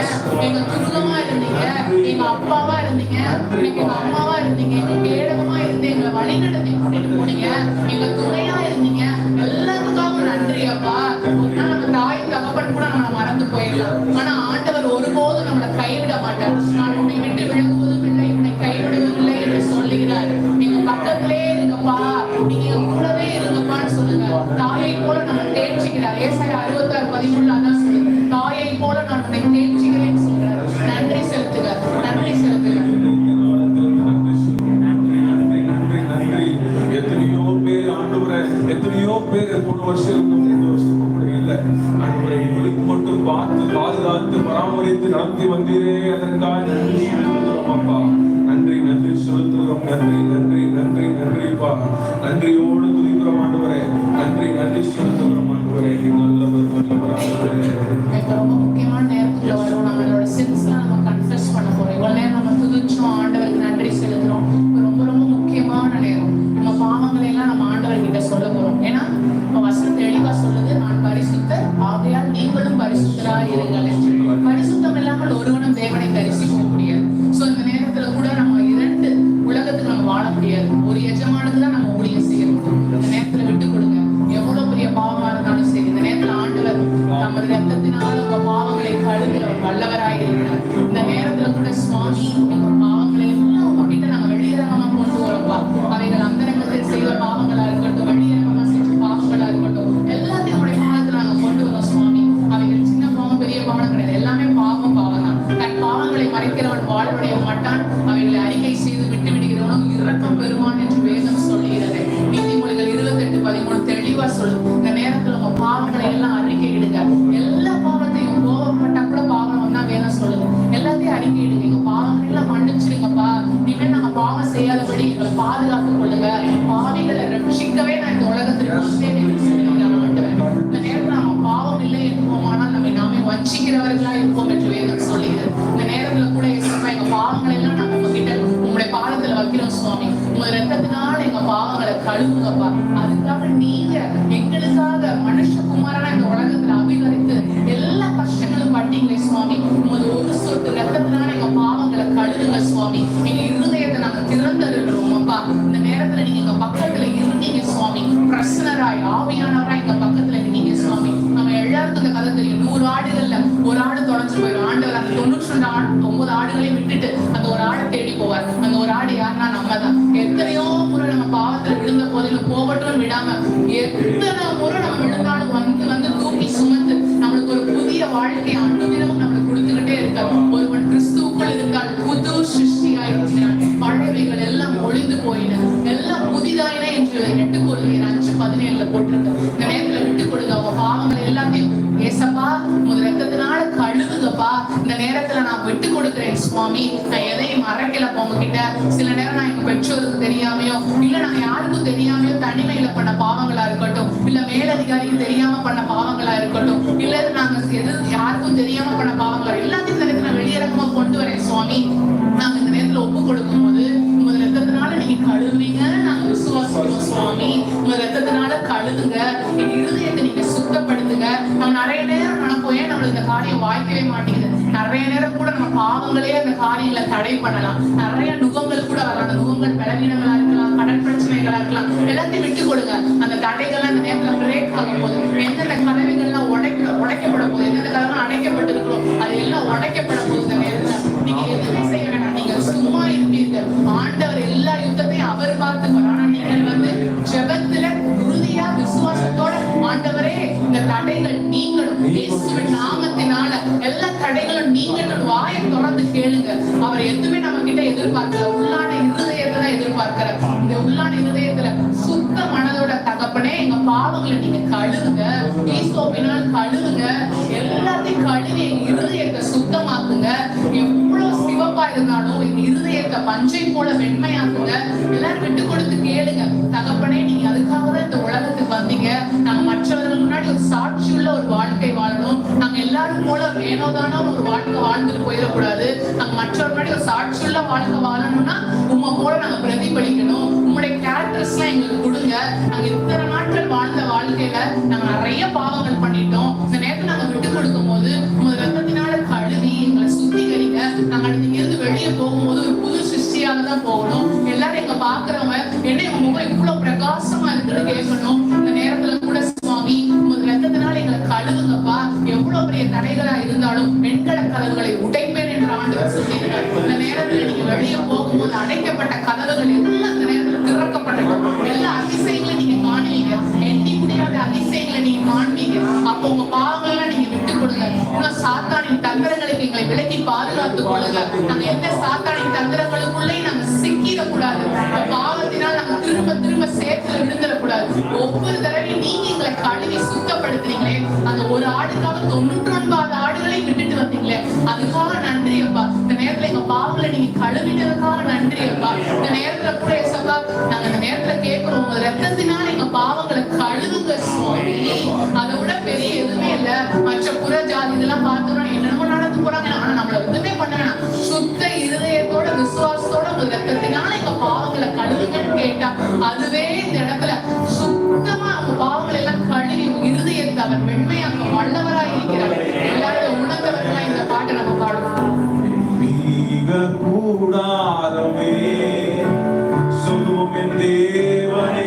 எங்க துருகமா இருந்தீங்க, எங்க அப்பாவா இருந்தீங்க, எங்க அம்மாவா இருந்தீங்க, எங்க கேடகமா இருந்து எங்களை வழிநடத்தி கூட்டிட்டு போனீங்க, எங்க துணையா இருந்தீங்க. எல்லாத்துக்காகவும் நன்றி அப்பா. நம்ம தாய் தகப்பன் கூட நம்மளை மறந்து போயிடலாம். ஆனா ஆண்டவர் ஒருபோதும் நம்மளை கைவிட மாட்டார். நான் உன்னை விட்டு விலகுவதும் இல்லை, உன்னை கைவிடுவதில்லை என்று சொல்லுகிறார். நீங்க பக்கத்திலே இருங்கப்பா, நீங்க கூடவே இருங்கப்பான்னு சொல்லுங்க. தாயை போல நம்ம தேர்ச்சிக்கிறார். ஏசாயா 66:13 அதான் சொல்லுங்க. தாயை போல நான் உன்னை தேர்ச்சிக்கிறேன்னு சொல்றாரு. நன்றி செலுத்துங்க, நன்றி செலுத்துங்க. எத்தனையோ பேர் ஆண்டவரை, எத்தனையோ பேர் போன வருஷம் இந்த வருஷம் இல்லை ஆண்டவரை எங்களுக்கு மட்டும் பார்த்து பாதுகாத்து பராமரித்து நடத்தி வந்தீரே, அதற்காக நன்றி செலுத்துகிறோம் அப்பா. நன்றி நன்றி செலுத்துகிறோம். நன்றி நன்றி நன்றி நன்றிப்பா. நன்றியோடு துதிக்கிறோம் ஆண்டவரே. நன்றி நன்றி செலுத்துகிறோம் ஆண்டவரே. நீங்க நல்லவர் நல்லவர் ஆண்டவரே. ரொம்ப முக்கியமான நேரத்துல வரும். நம்மளோட சின்ஸ்லாம் நம்ம கன்ஃபெஸ் பண்ண போறோம். இவ்வளவு நேரம் நம்ம துதிச்சோம், ஆண்டவருக்கு நன்றி செலுத்துறோம். ரொம்ப ரொம்ப முக்கியமான நேரம். நம்ம பாவங்களை எல்லாம் நம்ம ஆண்டவர்கிட்ட சொல்ல போறோம். ஏன்னா வசனம் தெளிவா சொல்லுது, நான் பரிசுத்தர் ஆகையால் நீங்களும் பரிசுத்தராய் இருங்கள். பரிசுத்தம் இல்லாமல் ஒருவனும் தேவனை தரிசிக்க முடியாது. சோ இந்த நேரத்துல கூட நம்ம இரண்டு உலகத்துக்கு நம்ம வாழ முடியாது. ஒரு எஜமானுக்கு தான் நம்ம ஊழியம் செய்யணும். இந்த நேரத்துல விட்டு கொடுங்க. எவ்வளவு பெரிய பாவமா இருந்தாலும் சரி, இந்த நேரத்துல ஆண்டவர் நமது ரத்தத்தினால் உங்க பாவங்களை கழுவுகிற வல்லவராய் இருக்கிறார். இந்த நேரத்துல கூட சுவாமி எங்க பாவங்களை எல்லாம் உங்ககிட்ட நாங்க வெளியரங்கமா கொண்டு வரோம்ப்பா. அவைகள் அந்தரங்கத்தில் செய்த பாவங்களா இருக்கட்டும், வெளியரங்கமா செஞ்ச பாவங்களா இருக்கட்டும், எல்லாத்தையும் உடைய பாவத்துல நாங்க கொண்டு வரோம் சுவாமி. அவைகள் சின்ன பாவம் பெரிய பாவம் கிடையாது. எல்லாமே பாவம் பாவம் தான். தன் பாவங்களை மறைக்கிறவன் வாழ்வுடைய மாட்டான். அவைகளை அறிக்கை செய்து விட்டு விடுகிறவனும் இரக்கம் பெறுவான் என்று வேதம் சொல்லுகிறது. நீதிமொழிகள் 28:13 தெளிவா சொல்லு. இந்த நேரத்துல உங்க பாவங்களை எல்லாம் அறிக்கையிடுங்க. எல்லா பாவத்தையும் கோபப்பட்டா கூட பாவம் வந்தா வேதம் சொல்லுது. எல்லாத்தையும் அறிக்கையிடுங்க. எங்க பாவங்கள் எல்லாம் மன்னிச்சிடுங்கப்பா. இனிமேல் நாங்க பாவம் செய்யாதபடி எங்களை பாதுகாத்துக் கொள்ளுங்க. பாவிகளை ரட்சிக்கவே நான் இந்த உலகத்திற்கு வந்தேன் என்று சொல்லுகிறார் ஆண்டவர். இந்த நேரத்துல நம்ம பாவம் இல்லை என்போம், ஆனால் நம்மை நாமே வஞ்சிக்கிறவர்களா இருப்போம் என்று வேதம் சொல்லுகிறது. இந்த நேரத்துல கூட இயேசுப்பா, எங்க பாவங்களை எல்லாம் நாங்க உங்ககிட்ட உங்களுடைய பாதத்துல வைக்கிறோம் சுவாமி. உங்க ரத்தத்தினால எங்க பாவங்களை கழுவுங்கப்பா. அதுக்காக நீங்க எங்களுக்காக மனுஷகுமாரனா இந்த உலகத்துல அபிகரித்து எல்லா கஷ்டங்களும் பட்டீங்களே சுவாமி. உங்களது ஒரு சொட்டு ரத்தத்தினால எங்க பாவங்களை கழுவுங்க சுவாமி. எங்க இருதயத்தை நாங்க திறந்திருக்கிறோம் அப்பா. இந்த நேரத்துல நீங்க எங்க பக்கத்துல இருந்தீங்க சுவாமி. பிரசனராய் ஆவியானவராய் எங்க பக்கத்துல இருந்தீங்க சுவாமி. நம்ம எல்லாருக்கும் இந்த கதை தெரியும். 100 ஆடுகள்ல ஒரு ஆடு தொலைஞ்சு போயிடும். ஆண்டவர் அந்த 99 ஆடுகளையும் விட்டுட்டு அந்த ஒரு ஆடை தேடி போவார். அந்த ஒரு ஆடு யாருன்னா நம்ம தான். எத்தனையோ முறை நம்ம பாவத்துல விழுந்த போதிலும் போகட்டும் விடாம எத்தனை முறை நம்ம விழுந்தாலும் வந்து வந்து தூக்கி சுமந்து நம்மளுக்கு ஒரு புதிய வாழ்க்கையை அனுதினமும் நம்மளுக்கு கொடுத்துக்கிட்டே இருக்கார். ஒருவன் கிறிஸ்துவுக்குள் இருந்தால் புது சிருஷ்டியாய் இருக்கிறான். பழையவைகள் எல்லாம் ஒளிந்து போயின, எல்லாம் புதிதாயின என்று 8 Corinthians 5:17 போட்டிருக்கு. இந்த நேரத்துல விட்டு கொடுங்க. அவங்க பாவங்களை எல்லாத்தையும் ஏசப்பா உங்க ரத்தத்தினால கழுவுங்கப்பா. இந்த நேரத்துல நான் விட்டு கொடுக்கிறேன் சுவாமி. நான் எதையும் மறைக்கலப்பா உங்ககிட்ட. சில நேரம் நான் எங்க பெற்றோருக்கு தெரியாமையோ, இல்ல நான் யாருக்கும் தெரியாமையோ தனிமையில பண்ண பாவங்களா இருக்கட்டும், இல்ல மேலதிகாரிக்கு தெரியாம பண்ண பாவங்களா இருக்கட்டும், இல்ல நாங்க யாருக்கும் தெரியாம பண்ண பாவங்களா, எல்லாத்தையும் இந்த நேரத்துல வெளியிறக்கமா கொண்டு வரேன் சுவாமி. நாங்க இந்த நேரத்துல ஒப்பு கொடுக்கும் போது உங்க ரத்தத்தினால நீங்க கழுவுவீங்க நாங்க விசுவாசிக்கிறோம் சுவாமி. உங்க ரத்தத்தினால கழுவுங்க. என் இருதயத்தை நீங்க சுத்தப்படுத்துங்க. நம்ம நிறைய நேரம் அப்போ ஏன் நம்மளுக்கு இந்த காரியம் வாய்க்கவே மாட்டேங்குது? நிறைய நேரம் கூட நம்ம பாவங்களே அந்த காரியங்களை தடை பண்ணலாம். நிறைய நுகங்கள் கூட வரலாம். அந்த நுகங்கள் பலவீனங்களா இருக்கலாம், கடன் பிரச்சனைகளா இருக்கலாம். எல்லாத்தையும் விட்டு கொடுங்க. அந்த தடைகள் அந்த நேரத்துல பிரேக் ஆகும் போது, எந்தெந்த கதவுகள்லாம் உடைக்கப்பட போகுது, எந்தெந்த கதவுகள் அடைக்கப்பட்டு இருக்கிறோம், அது எல்லாம் உடைக்கப்பட போகுது. இந்த நேரத்துல நீங்க எதுவுமே செய்ய வேண்டாம். நீங்க சும்மா இருப்பீர்கள். ஆண்டவர் எல்லா யுத்தத்தையும் அவர் பார்த்துப்பார். ஆனா நீங்கள் ஜெபத்துல உறுதியா விசுவாசத்தோட, ஆண்டவரே இந்த தடைகள் நீங்களும் இயேசுவின் நாமத்தினால எல்லா தடைகளும் நீங்களும் வாயை தொடர்ந்து கேளுங்க. அவர் எதுவுமே நம்ம கிட்ட எதிர்பார்க்கல. உள்ளான இருதயத்தை தான் எதிர்பார்க்கிறார். இந்த உள்ளான இருதயத்துல சுத்த மனதோட தகப்பனே எங்க பாவங்களை நீங்க கழுவுங்க, ஈசோப்பினால் கழுவுங்க, எல்லாத்தையும் கழுவி எங்க இருதயத்தை சுத்தமாக்குங்க. எவ்வளவு சிவப்பா இருந்தாலும் எங்க இருதயத்தை பஞ்சை போல வெண்மையாக்குங்க. எல்லாரும் விட்டு கொடுத்து கேளுங்க. தகப்பனே நீங்க அதுக்காக தான் இந்த உலகத்துக்கு வந்தீங்க. நாங்க மற்றவர்கள் முன்னாடி ஒரு சாட்சியுள்ள ஒரு வாழ்க்கை வாழணும். நாங்க எல்லாரும் போல வேணோதான ஒரு வாழ்க்கை வாழ்ந்துட்டு போயிடக்கூடாது. நாங்க மற்றவர்கள் முன்னாடி ஒரு சாட்சியுள்ள வாழ்க்கை வாழணும்னா உங்க போல நாங்க பிரதிபலிக்கணும். உங்களுடைய கேரக்டர்ஸ் எல்லாம் எங்களுக்கு கொடுங்க. நாங்க இத்தனை நாட்கள் வாழ்ந்த வாழ்க்கையில நாங்க நிறைய பாவங்கள் பண்ணிட்டோம். இந்த நேரத்தை நாங்க விட்டு கொடுக்கும் போது உங்க ரத்தத்தினால கழுவி எங்களை சுத்திகரிங்க. நாங்க நீங்க இருந்து வெளியே போகும்போது ஒரு புது சிருஷ்டியாக தான் போகணும். எல்லாரும் எங்க பாக்குறவங்க என்ன உங்க முகம் இவ்வளவு பிரகாசமா இருக்குன்னு கேட்கணும். இந்த நேரத்துல கூட சுவாமி உங்க ரத்தத்தினால எங்களை கழுவுங்கப்பா. எவ்வளவு பெரிய தடைகளா இருந்தாலும் வெண்கல கதவுகளை உடைப்பேன் என்று ஆண்டவர் சொல்லியிருக்கார். இந்த நேரத்துல நீங்க வெளியே போகும்போது அடைக்கப்பட்ட கதவுகள் எல்லாம் இந்த நேரத்துல திறக்கப்படணும். எல்லா அதிசயங்களையும் நீங்க காணுவீங்க. எண்ணி முடியாத அதிசயங்களை நீங்க காணுவீங்க. அப்போ உங்க பாவங்களை நீங்க விட்டு கொடுங்க. இன்னும் சாத்தானின் தந்திரங்களுக்கு எங்களை விலக்கி பாதுகாத்துக் கொள்ளுங்க. நாங்க எந்த சாத்தானின் தந்திரங்களுக்குள்ளே நாங்க சிக்கிடக்கூடாது. பாவத்தினால் நாங்க திரும்ப திரும்ப சேர்த்துல விழுந்துடக்கூடாது. ஒவ்வொரு தடவையும் நீங்க எங்களை கழுவி சுத்தப்படுத்துறீங்களே, அந்த ஒரு ஆடுக்காக 99 ஆடுகளை விட்டுட்டு வந்தீங்களே, அதுக்காக நன்றி அப்பா. இந்த நேரத்துல எங்க பாவங்களை நீங்க கழுவிட்டதுக்காக நன்றி அப்பா. இந்த நேரத்துல கூட ஏசப்பா நாங்க இந்த நேரத்துல கேட்கிறோம், உங்க ரத்தத்தினால எங்க பாவங்களை கழுவுங்க சுவாமி. அதை விட பெரிய எதுவுமே இல்ல. மற்ற புற ஜாதி இதெல்லாம் பார்த்தோம்னா என்னென்னமோ நடந்து போறாங்க. ஆனா நம்மள எதுவுமே பண்ண வேணாம். சுத்த இருதயத்தோட விசுவாசத்தோட உங்க ரத்தத்தினால எங்க பாவங்களை கழுவுங்கன்னு கேட்டா அதுவே இந்த இடத்துல சுத்தமா அவங்க பாவங்களை எல்லாம் கழுவி இருதயத்தை அவர் வெண்மையாக்க வல்லவராய் இருக்கிறார். எல்லாரும் உணர்ந்தவர்களா இந்த பாட்டை நம்ம பாடுவோம். கூடாரமே சொல்லுவோம் என் தேவனே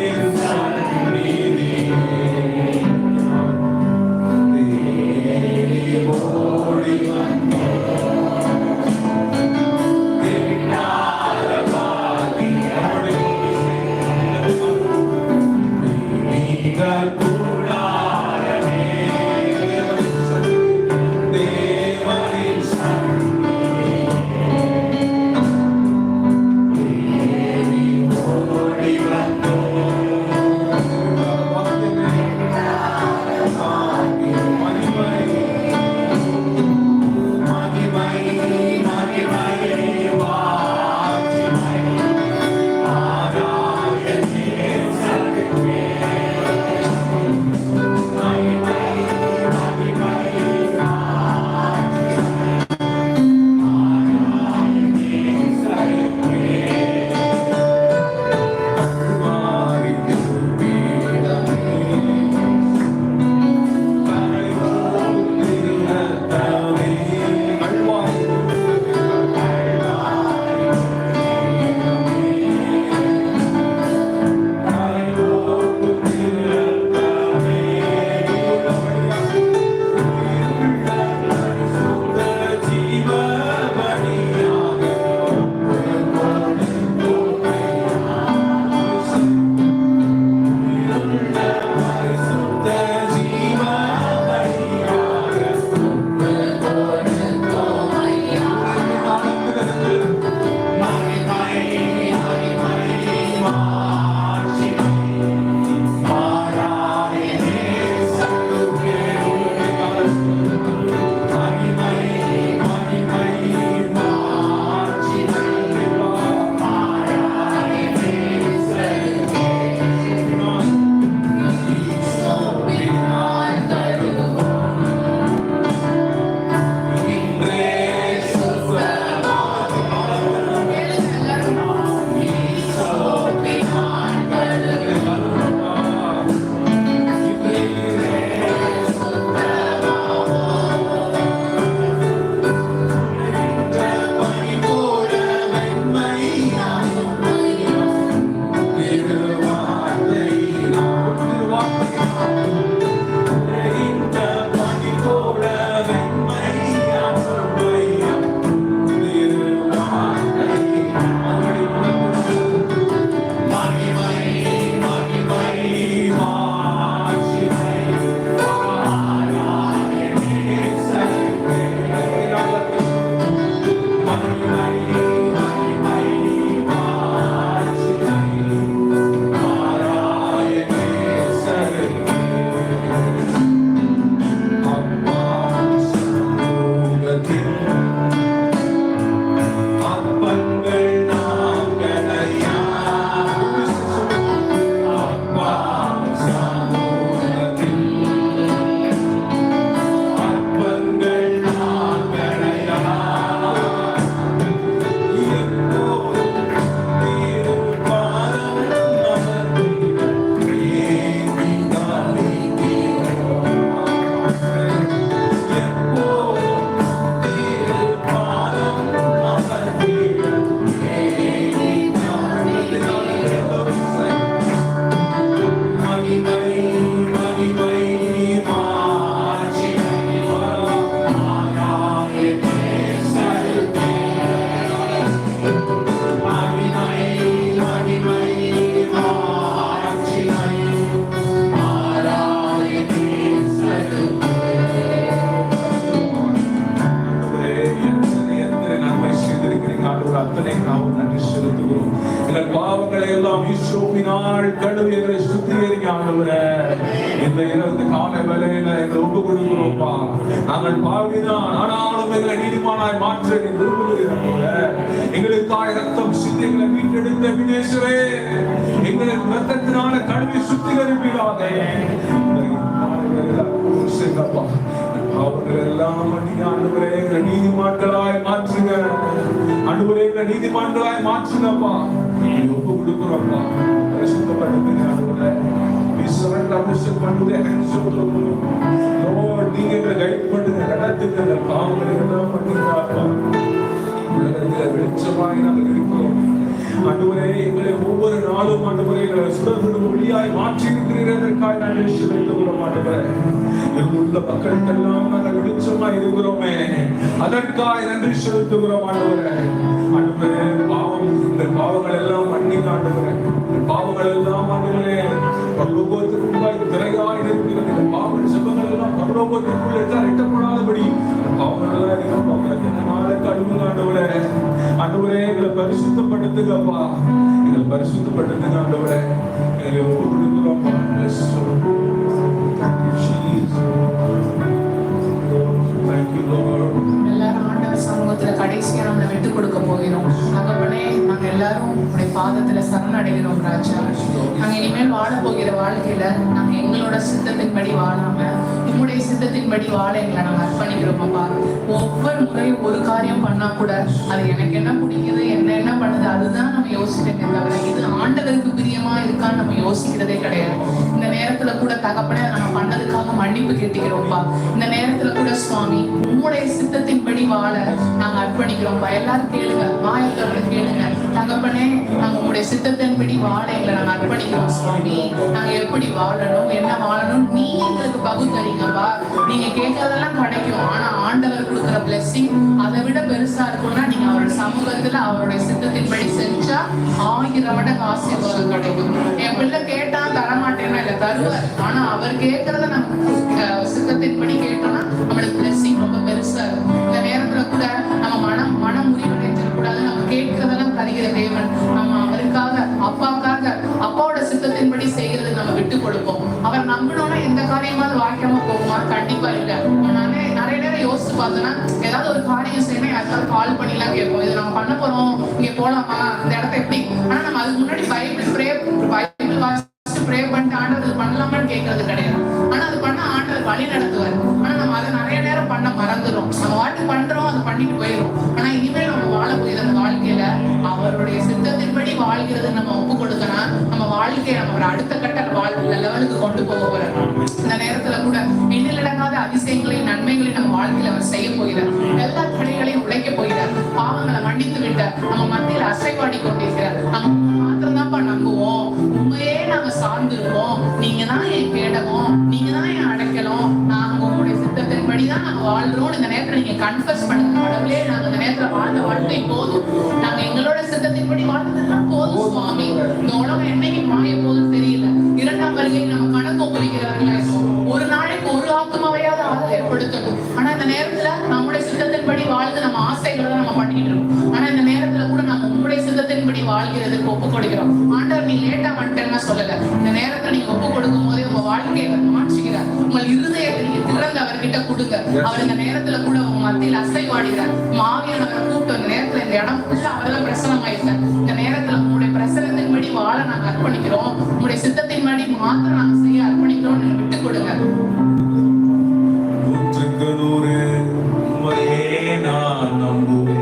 நாள் கழுவி எங்களை சுத்திகரிக்க ஆண்டவரே. இந்த இரவு காலை வேளையில எங்களை ஒப்பு கொடுக்கிறோம்ப்பா. நாங்கள் பாவிதான், ஆனாலும் எங்களை நீதிமானாய் மாற்ற விரும்புகிறோம். எங்களுக்காக ரத்தம் சிந்தி எங்களை மீட்டெடுத்த வினேஸ்வரே, எங்களை ரத்தத்தினால கழுவி சுத்திகரிப்பீராக. அவர்கள் எல்லாம் ஆண்டவரே எங்களை நீதிமான்களாய் மாற்றுங்க. ஆண்டவரே எங்களை நீதிமான்களாய் மாற்றுங்கப்பா. ஒப்பு கொடுக்கிறோம்ப்பா. பரிசுத்தப்படுத்துங்க ஆண்டவரே. நீங்க எங்களை கைட் பண்ணுங்க, நடத்துங்க. பாவங்களை எல்லாம் பண்ணுங்க. உலகத்துல வெளிச்சமாய் நாங்கள் இருக்கிறோம் ஆண்டவரே. எங்களை ஒவ்வொரு நாளும் ஆண்டவரே சுடர்விடும் ஒளியாய் மாற்றி இருக்கிறதற்காக நாங்கள் செலுத்துகிறோம் ஆண்டவரே. உள்ள மக்களுக்கெல்லாம் நாங்கள் வெளிச்சமாய் இருக்கிறோமே, அதற்காக நன்றி செலுத்துகிறோம் ஆண்டவரே. ஆண்டவரே இந்த பாவங்கள் எல்லாம் மன்னிக்க ஆண்டவரே. பாவங்கள் எல்லாம் ஆண்டவரே பரலோகத்திற்குள்ளாய் திரையாய் இருக்கிறது. இந்த பாவ செபங்கள் எல்லாம் பரலோகத்திற்குள்ளே எட்டப்படாதபடி பாவங்கள் கழுவுங்க ஆண்டவரே. ஆண்டவரே எங்களை பரிசுத்தப்படுத்துங்கப்பா. எங்களை பரிசுத்தப்படுத்துங்க ஆண்டவரே. எங்களை ஒப்பு கொடுக்கிறோம்ப்பா. Thank you, Lord. எல்லாரும் ஆண்டவர் சமூகத்துல கடைசியா நம்மளை விட்டு கொடுக்க போகிறோம். தகப்பனே, நாங்க எல்லாரும் உடைய பாதத்துல சரணடைகிறோம் ராஜா. நாங்க இனிமேல் வாழ போகிற வாழ்க்கையில நாங்க எங்களோட சித்தத்தின்படி வாழாம உங்களுடைய சித்தத்தின்படி வாழ எங்களை நாங்க அர்ப்பணிக்கிறோம் அப்பா. ஒவ்வொரு முறையும் ஒரு காரியம் பண்ணா கூட அது எனக்கு என்ன பிடிக்குது, என்ன பண்ணுது, அதுதான் நம்ம யோசிக்கிறதே தவிர இது ஆண்டவருக்கு பிரியமா இருக்கான்னு நம்ம யோசிக்கிறதே கிடையாது. இந்த நேரத்துல கூட தகப்பனே நம்ம பண்ணதுக்காக மன்னிப்பு கேட்டுக்கிறோம்ப்பா. இந்த நேரத்துல கூட சுவாமி உங்களுடைய சித்தத்தின்படி வாழ நாங்க அர்ப்பணிக்கிறோம்ப்பா. எல்லாரும் கேளுங்க, வாயத்தோட கேளுங்க. தகப்பனே, நாங்க உங்களுடைய சித்தத்தின்படி வாழ எங்களை நாங்க அர்ப்பணிக்கிறோம் சுவாமி. நாங்க எப்படி வாழணும், என்ன வாழணும் நீ எங்களுக்கு பகுத்தறிங்கப்பா. நீங்க கேட்கறதெல்லாம் கிடைக்கும், ஆனா ஆண்டவர் கொடுக்குற பிளெஸிங் அதை விட பெருசா இருக்கும்னா நீங்க அவரோட சமூகத்துல அவருடைய சித்தத்தின்படி செஞ்சா 1000 மடங்கு ஆசீர்வாதம் கிடைக்கும். என் பிள்ளை கேட்டா தரமாட்டேன்னா இல்ல, தருவார். ஆனா அவர் கேட்கறத நம்ம சித்தத்தின்படி கேட்டோம்னா நம்மளுக்கு பிளெஸிங் ரொம்ப பெருசா இருக்கும். இந்த நேரத்துல கூட நம்ம மனம் முடிவடைஞ்சிடக்கூடாது. நம்ம கேட்கறதெல்லாம் தருகிற தேவன். நம்ம அவருக்காக அப்பாவோட சித்தத்தின்படி செய்யறது நம்ம விட்டு கொடுப்போம். அவர் நம்பினோம்னா எந்த காரியமாவது வாய்க்காம போகுமா? கண்டிப்பா இல்ல. நிறைய நேரம் யோசிச்சு பார்த்தோன்னா ஏதாவது ஒரு காரியம் செய்யணும், யாருக்காவது கால் பண்ணிலாம் கேட்போம், இது நம்ம பண்ண போறோம், இங்க போலாமா, இந்த இடத்த எப்படி. ஆனா நம்ம அதுக்கு முன்னாடி பைபிள் வாசிச்சு ப்ரே பண்ணிட்டு ஆண்டவர் பண்ணலாமான்னு கேட்கறது கிடையாது. ஆனா அது பண்ண ஆண்டவர் வழி நடத்துவார். ஆனா நம்ம அதை நிறைய நேரம் பண்ண மறந்துடும். நம்ம வாட்டி பண்றோம், அதை பண்ணிட்டு போயிடும். ஆனா இனிமேல் நம்ம வாழ போயிடும் அந்த வாழ்க்கையில அவருடைய சித்தத்தின்படி வாழ்கிறது நம்ம ஒப்பு கொடுக்கணும். நம்ம வாழ்க்கையை நம்ம ஒரு அடுத்த கட்ட லெவலுக்கு கொண்டு போக போறோம். இந்த நேரத்துல கூட எண்ணிலடங்காத அதிசயங்களையும் நன்மைகளையும் நம்ம வாழ்க்கையில அவர் செய்ய போகிறார். எல்லா தடைகளையும் உடைக்க போகிறார். பாவங்களை மன்னித்து விட்ட நம்ம மத்தியில் அசைவாடி கொண்டிருக்கிறார். நம்ம மாத்திரம் தான்ப்பா நம்புவோம், உண்மையே நாங்க சார்ந்திருக்கோம், நீங்க தான் என் கேடகம், நீங்க தான் என் அடைக்கலம், நாங்க உங்களுடைய சித்தத்தின்படிதான் நாங்க வாழ்றோம். இந்த நேரத்துல நீங்க கன்ஃபர்ஸ் பண்ணுங்க, கடவுளே நாங்க இந்த நேரத்துல வாழ்ந்த வாழ்க்கை போதும், நாங்க எங்களோட சித்தத்தின்படி வாழ்ந்ததெல்லாம் போதும் சுவாமி. இந்த உலகம் என்னைக்கு மாய போதும் தெரியல. 2ஆம் வருகை நம்ம கணக்கு ஒப்புரிக்கிறவர்களா இருக்கும். ஒரு நாளைக்கு ஒரு ஆத்மாவையாவது ஏற்படுத்தணும். ஆனா இந்த நேரத்துல நம்முடைய சித்தத்தின்படி வாழ்ந்து நம்ம ஆசைகளை தான் நம்ம பண்ணிட்டு இருக்கோம். ஆனா இந்த நேரத்துல கூட நம்ம உங்களுடைய சித்தத்தின்படி வாழ்கிறதுக்கு ஒப்பு கொடுக்கிறோம். ஆண்டவர் நீ லேட்டா வந்துட்டேன்னா சொல்லல. இந்த நேரத்துல நீங்க ஒப்பு கொடுக்கும் போதே உங்க வாழ்க்கையை மாற்றுகிறார். உங்கள் இருதயத்தை நீங்க திறந்து அவர்கிட்ட கொடுங்க. அவர் இந்த நேரத்துல கூட உங்க மத்தியில் அசைவாடுகிறார். மாவியன் அவரை கூப்பிட்டு அந்த நேரத்துல இந்த இடம் ஃபுல்லா அவரெல்லாம் பிரசனமாயிருக்கார். இந்த நேரத்துல உங்களுடைய பிரசனத்தின்படி வாழ நாங்க அர்ப்பணிக்கிறோம். உங்களுடைய சித்தத்தின்படி மாத்திரம் நாங்க செய்ய அர்ப்பணிக்கிறோம். நீங்க விட்டு கொடுங்க. நான் நம்புவேன்.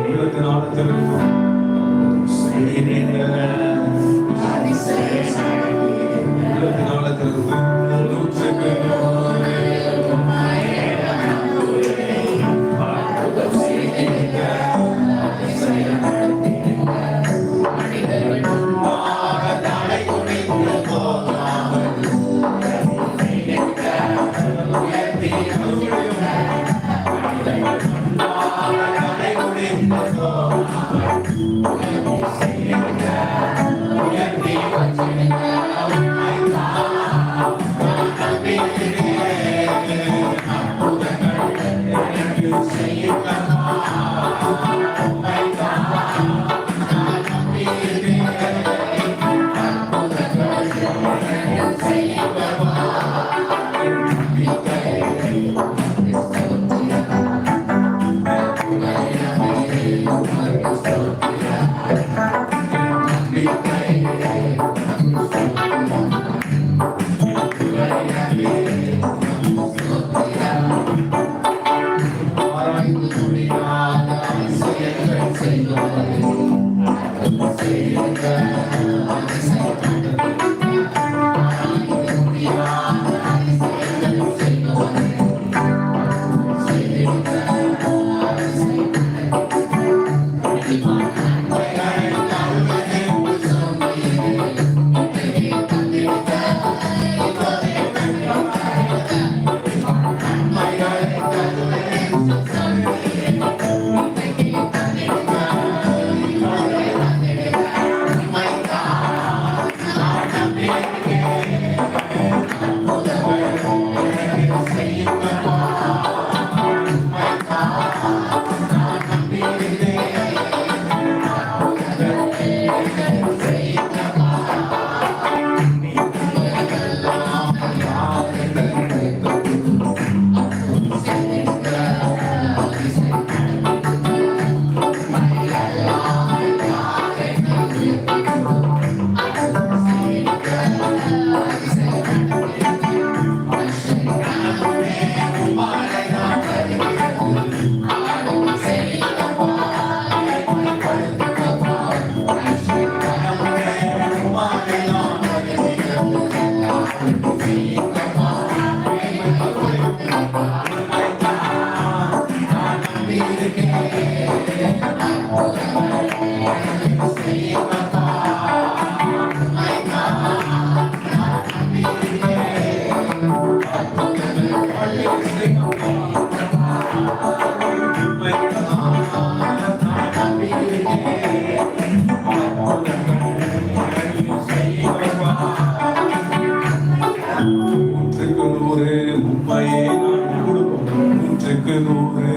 உண்மையே நான் கொடுப்போம். 100க்கு 100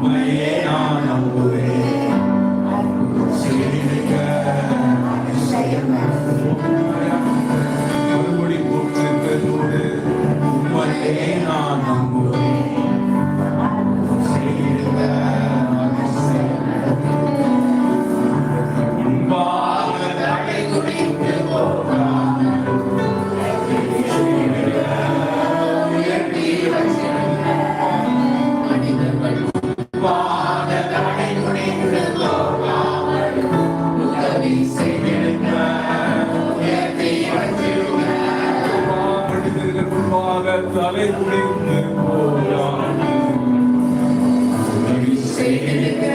உண்மையே நான் நம்புவேன். செய்திருக்க மறுபடி 100க்கு 100 உண்மையே நான் நம்புவேன். செய்திருக்க முன்பாக தடை குடித்து போகாமல் உயர்த்தி வச்சிருந்த மனிதர்கள் முன்பாக தடை குடித்து போகாமல் உதவி செய்திருக்க உயர்த்தி வச்சிருந்த மனிதர்கள் முன்பாக தலை குடித்து போகாமல் உதவி செய்திருக்க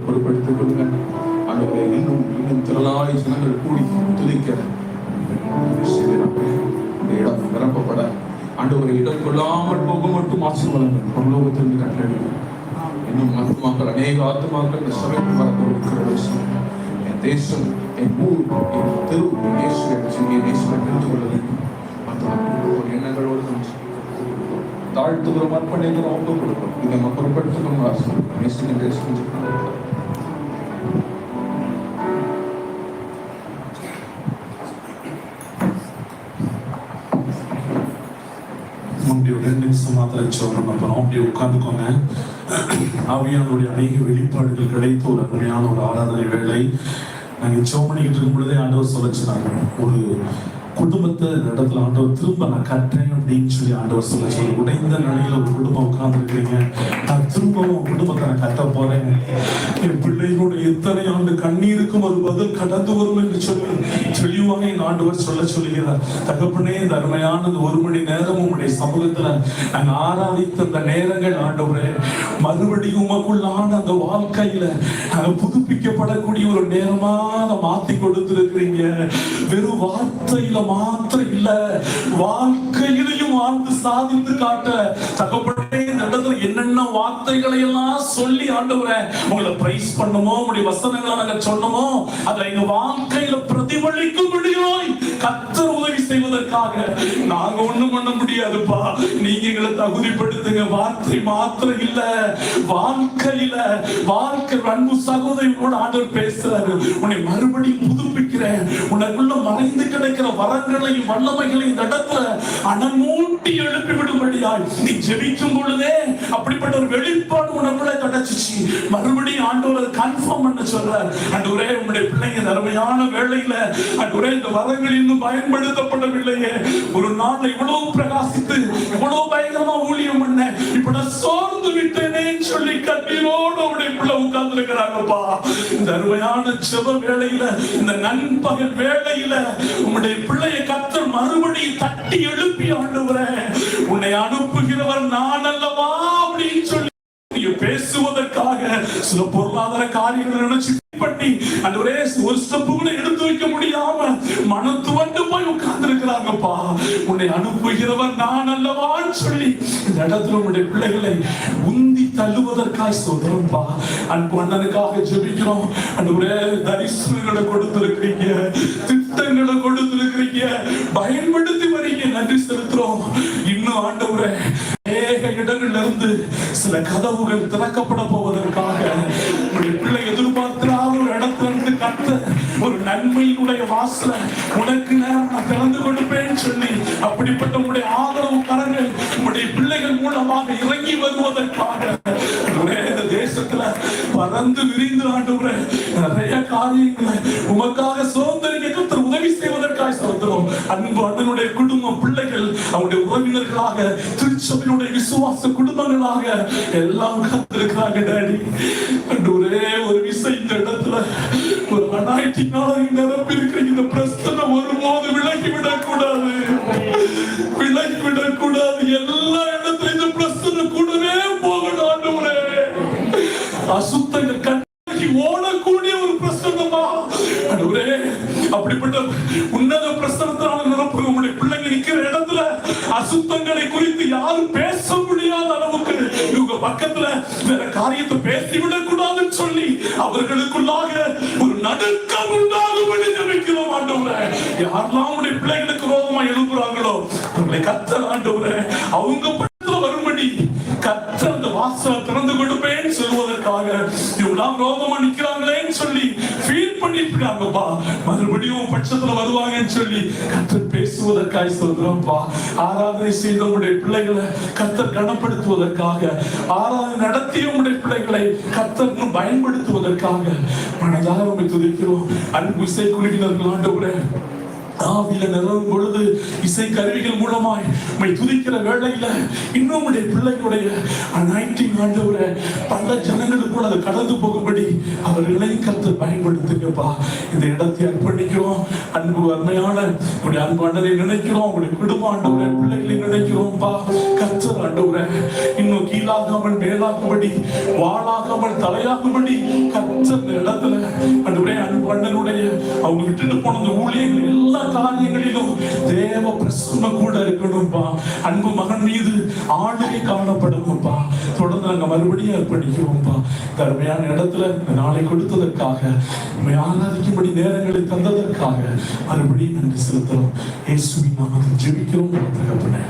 பொறுப்படுத்திக் கொள்ளுங்க. ஆண்டவரே, இன்னும் திரளாய் ஜனங்கள் கூடி துதிக்க இடம் நிரப்பப்பட ஆண்டவரை இடம் கொள்ளாமல் போக மட்டும் ஆசீர்வாதங்கள் பரலோகத்திலிருந்து கட்டளையிடுங்க. இன்னும் ஆத்மாக்கள், அநேக ஆத்மாக்கள் இந்த சபைக்கு வரப்போகிறது. என் தேசம், என் ஊர், என் தெரு நேசுவை தெரிந்து கொள்ள வேண்டும். ஒரு எண்ணங்களோடு தாழ்த்துகிறோம், அர்ப்பணிக்கிறோம், ஒப்பு கொடுக்கிறோம். இதை நம்ம பொறுப்படுத்திக்கணும். நேசிக்கின்ற அப்படியே உட்கார்ந்துக்கோங்க. ஆவியானுடைய அநேக வெளிப்பாடுகள் கிடைத்த ஒரு அருமையான ஒரு ஆராதனை வேலை. நாங்கள் ஜெபம் பண்ணிக்கிட்டு இருக்கும் பொழுதே ஆண்டவர் சொல்லிச்சுனாங்க, ஒரு குடும்பத்தை இந்த இடத்துல ஆண்டவர் திரும்ப நான் கட்டுறேன் அப்படின்னு சொல்லி ஆண்டவர் சொல்ல உடைந்த நிலையில ஒரு குடும்பம் உட்கார்ந்து இருக்கிறீங்க. நான் திரும்பவும் குடும்பத்தை நான் கட்ட போறேன். என் பிள்ளைகளோட எத்தனை ஆண்டு கண்ணீருக்கும் ஒரு பதில் கடந்து வரும் என்று சொல்லி தெளிவாக என் ஆண்டவர் சொல்லுகிறார். தகப்பனே, இந்த அருமையான ஒரு மணி நேரம் உங்களுடைய சமூகத்துல நாங்க ஆராதித்த அந்த நேரங்கள் ஆண்டவரே, மறுபடியும் உமக்குள்ளான அந்த வாழ்க்கையில புதுப்பிக்கப்படக்கூடிய ஒரு நேரமா மாத்தி கொடுத்திருக்கிறீங்க. வெறும் வார்த்தையில மாத்திரம் இல்ல, வாழ்க்கையிலையும் வாழ்ந்து சாதித்து காட்ட தகப்பனே, இந்த இடத்துல என்னென்ன வார்த்தைகளை எல்லாம் சொல்லி ஆண்டவரே உங்களை பிரைஸ் பண்ணுமோ, உங்களுடைய வசனங்களை நாங்க சொன்னோமோ அதை எங்க வாழ்க்கையில பிரதிபலிக்கும் முடியும். கர்த்தர் உதவி செய்வதற்காக நாங்க ஒண்ணும் பண்ண முடியாதுப்பா. நீங்க எங்களை தகுதிப்படுத்துங்க. வார்த்தை மாத்திரம் இல்ல, வாழ்க்கையில வாழ்க்கை அன்பு சகோதரியோட ஆண்டவர் பேசுறாரு. உன்னை மறுபடியும் புதுப்பிக்கிறேன். உனக்குள்ள மறைந்து கிடைக்கிற வரங்களையும் வல்லமைகளையும் இந்த இடத்துல அனமூட்டி எழுப்பி விடும்படியாய் நீ ஜெபிக்கும் பொழுதே அப்படிப்பட்ட ஒரு வெளிப்பாடு உனக்குள்ள கிடைச்சிச்சு. மறுபடியும் ஆண்டவர் கன்ஃபார்ம் பண்ண சொல்றார். ஆண்டவரே, உங்களுடைய பிள்ளைங்க அருமையான வேளையில ஆண்டவரே இந்த வரங்கள் இன்னும் பயன்படுத்தப்படவில்லையே. ஒரு நாள் இவ்வளவு பிரகாசித்து இவ்வளவு பயங்கரமா ஊழியம் பண்ண இப்ப நான் சோர்ந்து விட்டேனே சொல்லி கண்ணீரோடு அவருடைய பிள்ளை உட்கார்ந்து இருக்கிறாங்கப்பா. இந்த அருமையான ஜெப வேளையில, இந்த நண்பகல் வேளையில உங்களுடைய பிள்ளையை கர்த்தர் மறுபடியும் தட்டி எழுப்பி ஆண்டவரே, உன்னை அனுப்புகிறவர் நான் அல்லவா அப்படின்னு சொல்லி பேசுவதற்காக சில பொருளாதார காரியங்களை நினைச்சு பண்ணி ஆண்டவரே ஒரு ஸ்டெப் கூட எடுத்து வைக்க முடியாம மனத்துவண்டு போய் உட்கார்ந்து இருக்கிறாங்கப்பா. உன்னை அனுப்புகிறவர் நான் அல்லவான்னு சொல்லி இந்த இடத்துல உங்களுடைய பிள்ளைகளை உந்தி தள்ளுவதற்காக சொல்றோம்ப்பா. அன்பு அண்ணனுக்காக ஜெபிக்கிறோம். ஆண்டவரே, தரிசனங்களை கொடுத்திருக்கிறீங்க, திட்டங்களை கொடுத்திருக்கிறீங்க, பயன்படுத்தி வரீங்க. நன்றி செலுத்துறோம். இன்னும் ஆண்டவரே அநேக இடங்கள்ல இருந்து சில கதவுகள் திறக்கப்பட போவதற்காக உங்களுடைய பிள்ளை எதிர்பார்க்கிற ஒரு இடத்துல இருந்து கத்த ஒரு நன்மையினுடைய வாசல உனக்கு நான் திறந்து கொடுப்பேன்னு சொல்லி அப்படிப்பட்ட உங்களுடைய ஆதரவு கரங்கள் உங்களுடைய பிள்ளைகள் மூலமாக இறங்கி வருவதற்காக தேசத்துல பறந்து விரிந்து ஆண்டவரே நிறைய காரியங்களை உமக்காக சோதனைக்கு கர்த்தர் உதவி செய்வதற்காக சொல்கிறோம். அன்பு அண்ணனுடைய குடும்பம், பிள்ளைகள், அவருடைய உறவினர்களாக, திருச்சபையினுடைய விசுவாச குடும்பங்களாக எல்லாம் காத்திருக்கிறாங்க. டாடி, ஒரே ஒரு விசை இந்த இடத்துல ஒரு அனாயிட்டினால நிரப்பி இருக்கிற இந்த பிரச்சனை ஒருபோது விலகிவிடக் கூடாது, விலகிவிடக் கூடாது. எல்லா இடத்துல இந்த பிரச்சனை கூடவே போகணும். ஆண்டவரே, அசுத்தங்கள் கட்டி ஓடக்கூடிய ஒரு பிரசன்னமா ஆண்டவரே, அப்படிப்பட்ட உன்னத பிரசன்னத்தால் நிரப்புற உங்களுடைய பிள்ளைங்க நிக்கிற இடத்துல அசுத்தங்களை குறித்து யாரும் பேச முடியாத அளவுக்கு இவங்க பக்கத்துல வேற காரியத்தை பேசிவிடக் கூடாதுன்னு சொல்லி அவர்களுக்குள்ளாக ஒரு நடுக்கம் உண்டாகும்படி ஜெபிக்கிறோம். ஆண்டவரே, யாரெல்லாம் உங்களுடைய பிள்ளைகளுக்கு ரோகமா எழுப்புறாங்களோ அவங்களை கர்த்தர் ஆண்டவரே அவங்க பக்கத்துல வரும்படி கர்த்தர் அந்த வாசலை திறந்து கொடுப்பேன்னு சொல்வதற்காக இவங்களாம் ரோகமா நிக்கிறாங்களே வரலன்னு சொல்லி ஃபீல் பண்ணிட்டு இருக்காங்கப்பா. மறுபடியும் பட்சத்துல வருவாங்கன்னு சொல்லி கர்த்தர் பேசுவதற்காக சொல்றோம்ப்பா. ஆராதனை செய்த உங்களுடைய பிள்ளைகளை கர்த்தர் கனப்படுத்துவதற்காக, ஆராதனை நடத்திய உங்களுடைய பிள்ளைகளை கர்த்தர் பயன்படுத்துவதற்காக மனதார உம்மை துதிக்கிறோம். அன்பு இசை குழுவினர்கள் ஆண்டவரே, ஆவியில நிரம்பும் பொழுது இசை கருவிகள் மூலமாய் உம்மை துதிக்கிற வேளையில இன்னும் உடைய பிள்ளைகளுடைய அனாயிண்டிங் ஆண்டவரே பல ஜனங்களுக்கு கூட அதை கடந்து போகும்படி அவர்களையும் கர்த்தர் பயன்படுத்துங்கப்பா. இந்த இடத்தை அர்ப்பணிக்கிறோம். அன்பு அருமையான உடைய அன்பு அண்ணனை நினைக்கிறோம். உடைய குடும்ப ஆண்டவரே பிள்ளைகளை நினைக்கிறோம்ப்பா. கர்த்தர் ஆண்டவரே இன்னும் கீழாகாமல் மேலாகும்படி, வாழாகாமல் தலையாகும்படி கர்த்தர் இந்த இடத்துல ஆண்டவரே அன்பு அண்ணனுடைய அவங்க விட்டுட்டு போன அந்த ஊழியர்கள் எல்லா காரியங்களிலும் தேவ பிரசன்னம் கூட இருக்கணும்பா. அன்பு மகன் மீது ஆளுகை காணப்படணும்பா. தொடர்ந்து நாங்க மறுபடியும் அர்ப்பணிக்கிறோம்பா. இந்த அருமையான இடத்துல நாளை கொடுத்ததற்காக, ஆராதிக்கும்படி நேரங்களை தந்ததற்காக மறுபடியும் நன்றி செலுத்துறோம். இயேசுவின் நாமத்தில் ஜெபிக்கிறோம் தகப்பனே.